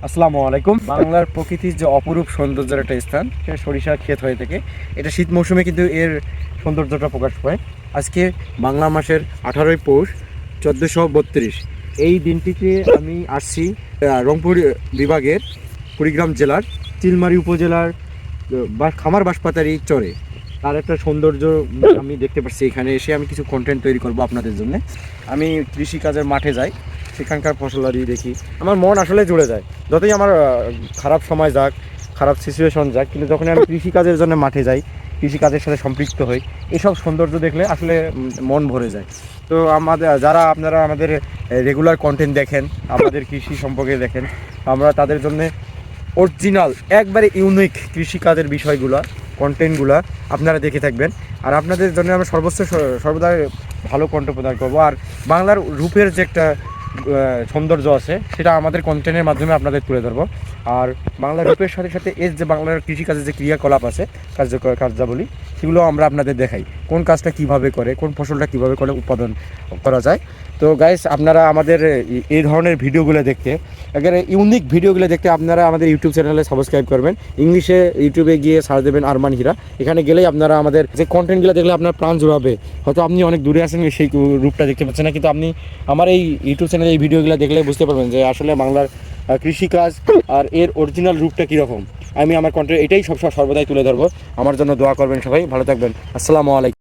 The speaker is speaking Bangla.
আসসালামু আলাইকুম। বাংলার প্রকৃতির যে অপরূপ সৌন্দর্যের একটা স্থান, সেটা সরিষা ক্ষেত হয়ে থাকে। এটা শীত মৌসুমে কিন্তু এর সৌন্দর্যটা প্রকাশ পায়। আজকে বাংলা মাসের 18ই পৌষ 1432 এই দিনটিতে আমি আসছি রংপুর বিভাগের কুড়িগ্রাম জেলার চিলমারি উপজেলার খামার বাঁশপাতারি চরে। তার একটা সৌন্দর্য আমি দেখতে পাচ্ছি। এখানে এসে আমি কিছু কন্টেন্ট তৈরি করব আপনাদের জন্য। আমি কৃষিকাজের মাঠে যাই, সেখানকার ফসলাদি দেখি, আমার মন আসলে জুড়ে যায়। যতই আমার খারাপ সময় যাক, খারাপ সিচুয়েশন যাক, কিন্তু যখন আমি কৃষিকাজের জন্য মাঠে যাই, কৃষিকাজের সাথে সম্পৃক্ত হই, এসব সৌন্দর্য দেখলে আসলে মন ভরে যায়। তো যারা আপনারা আমাদের রেগুলার কন্টেন্ট দেখেন, আমাদের কৃষি সম্পর্কে দেখেন, আমরা তাদের জন্য অরিজিনাল একবারে ইউনিক কৃষিকাজের বিষয়গুলো, কন্টেন্টগুলো আপনারা দেখে থাকবেন। আর আপনাদের জন্য আমরা সর্বদা ভালো কন্টেন্ট প্রদান করবো। আর বাংলার রূপের যে একটা সৌন্দর্য আছে, সেটা আমাদের কন্টেন্টের মাধ্যমে আপনাদের তুলে ধরবো। আর বাংলার রূপের সাথে সাথে এর যে বাংলার কৃষিকাজের যে ক্রিয়াকলাপ আছে, কার্যাবলী, সেগুলো আমরা আপনাদের দেখাই। কোন কাজটা কিভাবে করে, কোন ফসলটা কিভাবে করে উৎপাদন করা যায়। তো গাইস, আপনারা আমাদের এই ধরনের ভিডিওগুলো দেখতে, একেবারে ইউনিক ভিডিওগুলো দেখতে আপনারা আমাদের ইউটিউব চ্যানেলে সাবস্ক্রাইব করবেন। ইংলিশে ইউটিউবে গিয়ে সার্চ দেবেন আরমান হীরা। এখানে গেলেই আপনারা আমাদের যে কন্টেন্টগুলো দেখলে আপনার প্রাণ জুড়াবে। হয়তো আপনি অনেক দূরে আছেন, সেই রূপটা দেখতে পাচ্ছেন না, কিন্তু আপনি আমার এই ইউটিউব চ্যানেলে এই ভিডিওগুলো দেখলে বুঝতে পারবেন যে আসলে বাংলার কৃষিকাজ আর এর অরিজিনাল রূপটা কীরকম। আমি আমার কন্টেন্ট এটাই সর্বদাই তুলে ধরবো। আমার জন্য দোয়া করবেন সবাই, ভালো থাকবেন। আসসালামু আলাইকুম।